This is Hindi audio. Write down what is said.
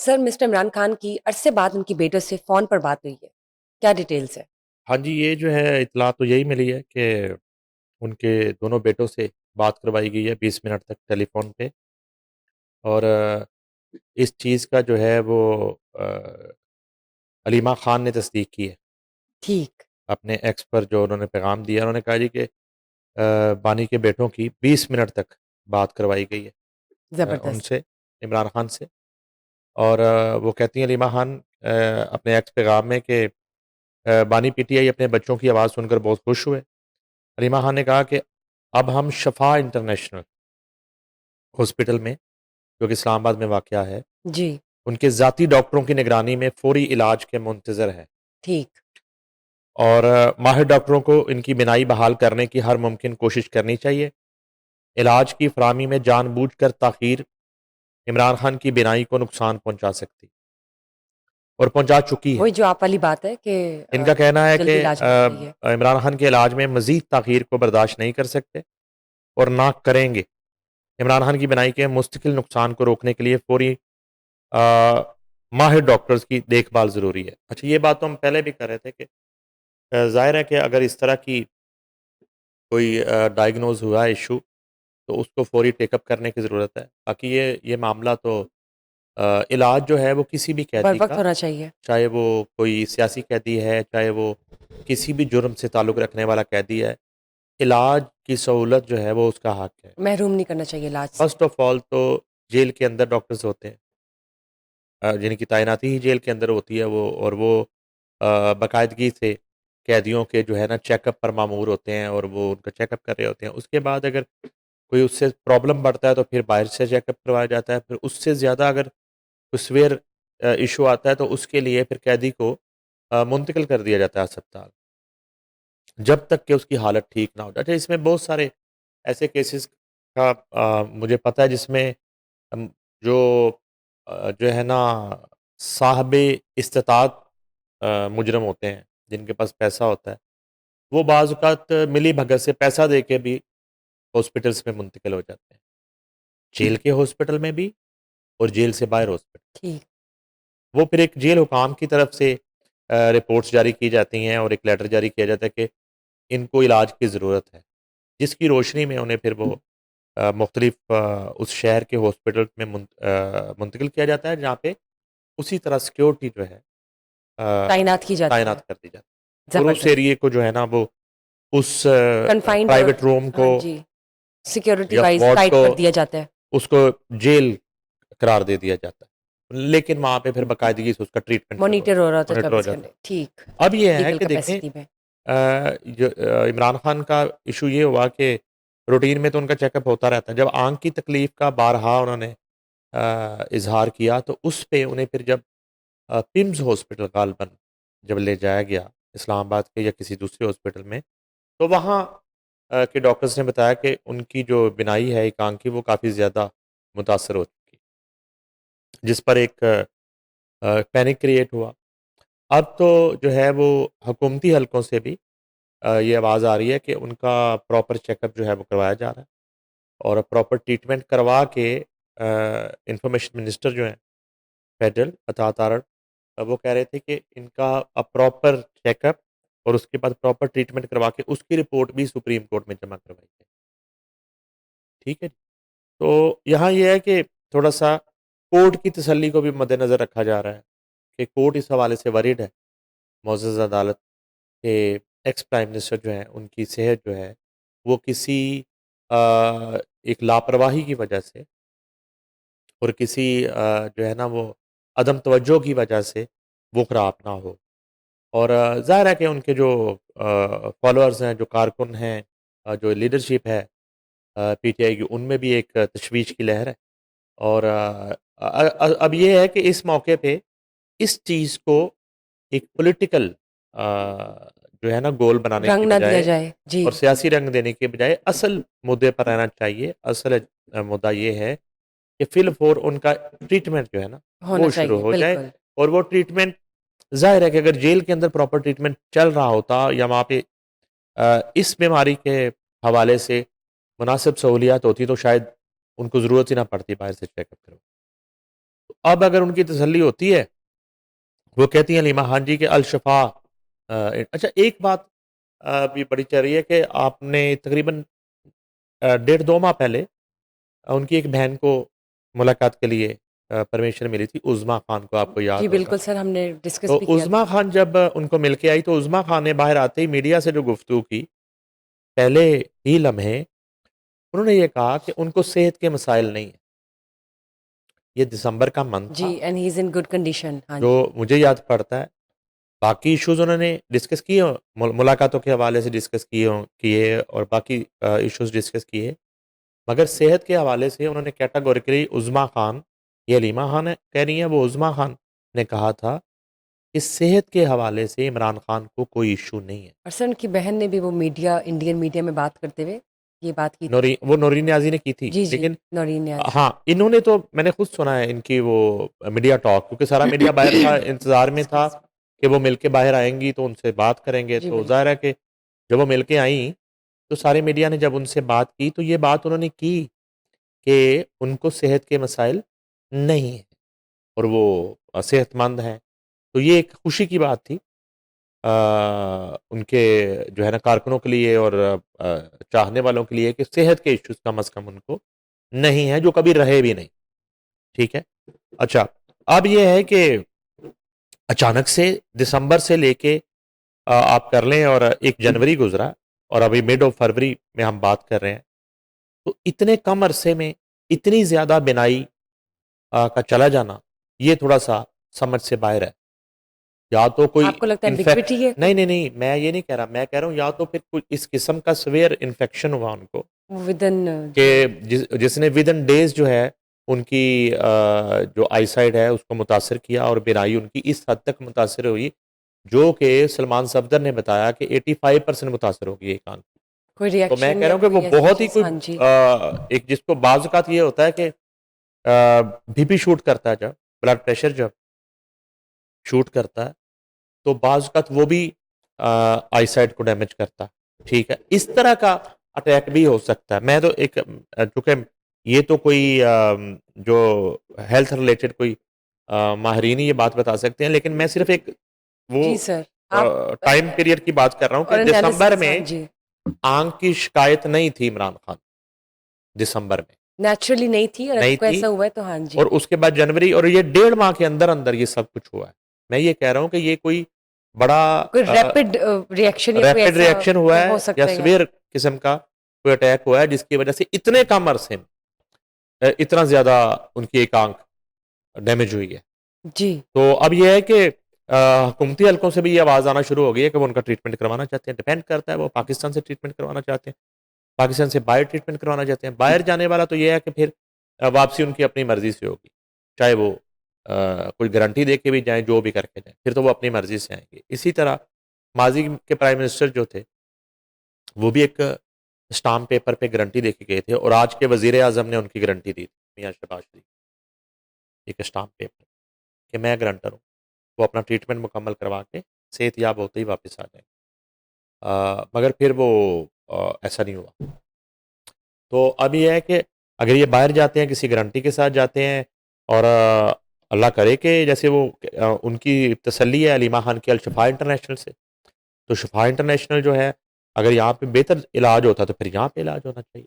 सर, मिस्टर इमरान खान की अरसे बाद उनकी बेटों से फ़ोन पर बात हुई है। क्या डिटेल्स है? हाँ जी, ये जो है इत्तला तो यही मिली है कि उनके दोनों बेटों से बात करवाई गई है 20 मिनट तक टेलीफ़ोन पे और इस चीज़ का जो है वो हलीमा ख़ान ने तस्दीक की है। ठीक, अपने एक्स पर जो उन्होंने पैगाम दिया, उन्होंने कहा जी कि बानी के बेटों की 20 मिनट तक बात करवाई गई है ज़बरदस्त। उनसे, इमरान ख़ान से और वो कहती हैं हलीमा ख़ान अपने एक्स पैगाम में कि बानी पीटीआई अपने बच्चों की आवाज़ सुनकर बहुत खुश हुए। हलीमा ख़ान ने कहा कि अब हम शफ़ा इंटरनेशनल हॉस्पिटल में, जो कि इस्लामाबाद में वाक़या है, जी, उनके ज़ाती डॉक्टरों की निगरानी में फ़ौरी इलाज के मुंतज़िर हैं ठीक। और माहिर डॉक्टरों को इनकी बीनाई बहाल करने की हर मुमकिन कोशिश करनी चाहिए। इलाज की फ़राहमी में जानबूझकर ताख़ीर इमरान ख़ान की बीनाई को नुकसान पहुँचा सकती और पहुँचा चुकी है। वही जो आप वाली बात है कि इनका कहना है कि जल्दी इलाज होना चाहिए। इमरान ख़ान के इलाज में मज़ीद ताख़ीर को बर्दाश्त नहीं कर सकते और ना करेंगे। इमरान ख़ान की बीनाई के मुस्तकिल नुकसान को रोकने के लिए फ़ौरी अ, माहिर डॉक्टर्स की देखभाल ज़रूरी है। अच्छा, ये बात तो हम पहले भी कर रहे थे कि ज़ाहिर है कि अगर इस तरह की कोई डायग्नोज़ हुआ है इश्यू, तो उसको फ़ौरी टेकअप करने की ज़रूरत है। बाकी ये मामला तो इलाज जो है वो किसी भी कैदी बरवक़्त का, होना चाहिए। चाहे वो कोई सियासी कैदी है, चाहे वो किसी भी जुर्म से ताल्लुक़ रखने वाला कैदी है, इलाज की सहूलत जो है वो उसका हक है। महरूम नहीं करना चाहिए इलाज से। फ़र्स्ट ऑफ़ ऑल तो जेल के अंदर डॉक्टर्स होते हैं जिनकी तैनाती ही जेल के अंदर होती है वो बाकायदगी से कैदियों के जो है ना चेकअप पर मामूर होते हैं और वो उनका चेकअप कर रहे होते हैं। उसके बाद अगर कोई उससे प्रॉब्लम बढ़ता है तो फिर बाहर से चेकअप करवाया जाता है। फिर उससे ज़्यादा अगर कोई सीवियर इश्यू आता है तो उसके लिए फिर कैदी को मुंतकिल कर दिया जाता है अस्पताल, जब तक कि उसकी हालत ठीक ना हो जाए। अच्छा, इसमें बहुत सारे ऐसे केसेस का मुझे पता है जिसमें अम, जो जो है ना साहब इस्तात मुजरम होते हैं, जिनके पास पैसा होता है, वो बाज़ औक़ात मिली भगत से पैसा दे के भी हॉस्पिटल्स में मुंतकिल हो जाते हैं। जेल के हॉस्पिटल में भी और जेल से बाहर हॉस्पिटल। ठीक, वो फिर एक जेल हुकाम की तरफ से रिपोर्ट्स जारी की जाती हैं और एक लेटर जारी किया जाता है कि इनको इलाज की ज़रूरत है, जिसकी रोशनी में उन्हें फिर वो मुख्तलिफ उस शहर के हॉस्पिटल में मुंतकिल किया जाता है, जहाँ पे उसी तरह सिक्योरिटी जो है तैनात की जाती तैनात है। कर दी जाती है और उस ज़बरदस्त। एरिये को जो है ना वो उस कन्फाइंड प्राइवेट रूम हाँ को जी, सिक्योरिटी या वाइज़ वार्ड टाइट को कर दिया जाता है। उसको जेल करार दे दिया जाता है। लेकिन वहाँ पे फिर बाकायदगी से उसका ट्रीटमेंट मॉनिटर हो रहा होता है मॉनिटर हो 24 जाता घंटे। है। ठीक, अब ये है लीगल कि देखें कैपेसिटी में। इमरान खान का इशू ये हुआ कि रूटीन में तो उनका चेकअप होता रहता है। जब आँख की तकलीफ़ का बारहा उन्होंने इज़हार किया तो उस पे उन्हें फिर जब पिम्स हॉस्पिटल गालबन जब ले जाया गया इस्लामाबाद के या किसी दूसरे हॉस्पिटल में, तो वहाँ के डॉक्टर्स ने बताया कि उनकी जो बीनाई है एक आँख की वो काफ़ी ज़्यादा मुतासर हो चुकी है, जिस पर एक पैनिक क्रिएट हुआ। अब तो जो है वो हुकूमती हलकों से भी ये आवाज़ आ रही है कि उनका प्रॉपर चेकअप जो है वो करवाया जा रहा है और प्रॉपर ट्रीटमेंट करवा के इंफॉर्मेशन मिनिस्टर जो हैं फेडरल अता तारड़ वो कह रहे थे कि इनका प्रॉपर चेकअप और उसके बाद प्रॉपर ट्रीटमेंट करवा के उसकी रिपोर्ट भी सुप्रीम कोर्ट में जमा करवाई जाए। ठीक है जी। तो यहाँ ये है कि थोड़ा-सा कोर्ट की तसल्ली को भी मद्देनज़र रखा जा रहा है कि कोर्ट इस हवाले से वरीड है, मुअज़्ज़ज़ अदालत के एक्स प्राइम मिनिस्टर जो हैं, उनकी सेहत जो है, वो किसी एक लापरवाही की वजह से और किसी जो है ना वो अदम तवज्जो की वजह से वो ख़राब ना हो। और ज़ाहिर है कि उनके जो फ़ॉलोअर्स हैं, जो कारकुन हैं जो लीडरशिप है पीटीआई की, उनमें भी एक तशवीश की लहर है। और अब ये है कि इस मौके पे इस चीज़ को एक पॉलिटिकल जो है ना गोल बनाने की रंग ना दिया बजाय जाए। जी, और सियासी रंग देने के बजाय असल मुद्दे पर रहना चाहिए। असल मुद्दा ये है कि फ़िल-फॉर उनका ट्रीटमेंट जो है ना, होना वो शुरू चाहिए, हो जाए बिल्कुल। और वो ट्रीटमेंट ज़ाहिर है कि अगर जेल के अंदर प्रॉपर ट्रीटमेंट चल रहा होता या वहाँ पे इस बीमारी के हवाले से मुनासिब सहूलियात होती तो शायद उनको ज़रूरत ही ना पड़ती बाहर से चेकअप करवाने। अब अगर उनकी तसल्ली होती है, वो कहती हैं हलीमा खान जी कि अल-शफ़ा अच्छा एक बात भी बड़ी चल रही है कि आपने तकरीबन डेढ़ 2 माह पहले उनकी एक बहन को मुलाकात के लिए परमिशन मिली थी, उज़्मा खान को आपको जी, याद होगा। बिल्कुल सर, हमने डिस्कस तो भी किया उज़्मा था। खान जब उनको मिल के आई तो उज़्मा खान ने बाहर आते ही मीडिया से जो गुफ्तगू की, पहले ही लम्हे उन्होंने ये कहा कि उनको सेहत के मसाइल नहीं है। ये दिसंबर का मंथ जी, था, and he is in good condition. हाँ जो जी। मुझे याद पड़ता है। बाकी इश्यूज़ उन्होंने डिस्कस किए मुलाकातों के हवाले से डिस्कस किए और बाकी इश्यूज़ डिस्कस किए। मगर सेहत के हवाले से उन्होंने कैटेगोरिकली उज़्मा खान, ये हलीमा खान है कह रही हैं, वो उज़्मा खान ने कहा था कि सेहत के हवाले से इमरान खान को कोई इश्यू नहीं है। और सर उनकी बहन ने भी वो मीडिया इंडियन मीडिया में बात करते हुए ये बात की थी। नौरीन न्याज़ी ने की थी। जी, जी, लेकिन नौरीन न्याज़। हाँ, इन्होंने तो मैंने खुद सुना है इनकी वो मीडिया टॉक, क्योंकि सारा मीडिया बाहर था, इंतज़ार में था एक्सक्यूज़ मी। कि वो मिल के बाहर आएँगी तो उनसे बात करेंगे। जी, तो बिल्कुल। ज़ाहिर है कि जब वो मिल के आईं, तो सारे मीडिया ने जब उनसे बात की, तो ये बात उन्होंने की कि उनको सेहत के मसाइल नहीं हैं और वो सेहतमंद हैं। तो ये एक खुशी की बात थी उनके जो है ना कारकुनों के लिए और चाहने वालों के लिए कि सेहत के इश्यूज़ कम से कम उनको नहीं है, जो कभी रहे भी नहीं। ठीक है? अच्छा, अब ये है कि अचानक से दिसंबर से लेके आप कर लें और 1 जनवरी गुज़रा और अभी मिड ऑफ फरवरी में हम बात कर रहे हैं। तो इतने कम अरसे में इतनी ज़्यादा बिनाई का चला जाना, ये थोड़ा-सा समझ से बाहर है। या तो कोई आपको लगता है इन्फेक्ट एम्बिग्विटी है नहीं, कोई? नहीं, नहीं, मैं ये नहीं कह रहा, मैं कह रहा हूँ या तो फिर कोई इस किस्म का सीवियर इन्फेक्शन हुआ उनको विदिन जी। कि जिसने विदिन डेज़ जो है उनकी जो आईसाइट है उसको मुतासिर किया और बीनाई उनकी इस हद तक मुतासिर हुई, जो कि सलमान सफदर ने बताया कि 85% मुतासिर हो गई एक आँख। कोई तो मैं रिएक्शन कह या रहा हूँ कि वो कोई ऐसी बहुत ही चीज़? कोई हाँ जी। एक जिसको बाज़ औक़ात ये होता है कि बीपी शूट करता है जब, ब्लड प्रेशर जब शूट करता है, तो बाज़ औक़ात वो भी आईसाइट को डैमेज करता है, ठीक है? इस तरह का अटैक भी हो सकता है। मैं तो एक चूँकि ये तो कोई जो हेल्थ रिलेटेड कोई माहिरीन ही ये बात बता सकते हैं, लेकिन मैं सिर्फ़ एक वो जी सर, आप टाइम पीरियड की बात कर रहा हूँ कि और दिसंबर एनालिसिस हाँ में जी। आँख की शिकायत नहीं थी इमरान खान, दिसंबर में, नेचुरली नहीं थी और नहीं आपको थी ऐसा हुआ है तो हाँ जी। और उसके बाद जनवरी और ये डेढ़ माह के अंदर-अंदर ये सब कुछ हुआ है। मैं ये कह रहा हूँ कि ये कोई बड़ा कोई रैपिड रिएक्शन या कोई रैपिड ऐसा रिएक्शन हुआ हो है या सकता है या सीवियर किस्म का कोई अटैक हुआ है जिसकी वजह से इतने कम अरसे में इतना ज़्यादा उनकी एक आँख डैमेज हुई है। जी। तो अब ये है कि हुकूमती हलकों से भी ये आवाज़ आना शुरू हो गई है कि वो उनका ट्रीटमेंट करवाना चाहते हैं। डिपेंड करता है वो पाकिस्तान से ट्रीटमेंट करवाना चाहते हैं, पाकिस्तान से बाहर ट्रीटमेंट करवाना चाहते हैं। बाहर जाने वाला तो ये है कि फिर वापसी उनकी अपनी मर्ज़ी से होगी। चाहे वो कोई गारंटी दे के भी जाएँ, जो भी करके जाएँ, फिर तो वो अपनी मर्ज़ी से आएँगे। इसी तरह माज़ी के प्राइम मिनिस्टर जो थे, वो भी एक स्टाम्प पेपर पे गारंटी दे के गए थे और आज के वज़ीर-ए-आज़म ने उनकी गारंटी दी थी, मियाँ शहबाज शरीफ, एक स्टाम्प पेपर कि मैं गारंटर हूँ। वो अपना ट्रीटमेंट मुकम्मल करवा के सेहतयाब होते ही वापस आ जाएँगे। मगर फिर वो ऐसा नहीं हुआ। तो अब ये है कि अगर ये बाहर जाते हैं, किसी गारंटी के साथ जाते हैं और अल्लाह करे कि जैसे वो उनकी तसल्ली है हलीमा खान की अल-शफ़ा इंटरनेशनल से। तो शफ़ा इंटरनेशनल जो है, अगर यहाँ पे बेहतर इलाज होता, तो फिर यहाँ पे इलाज होना चाहिए।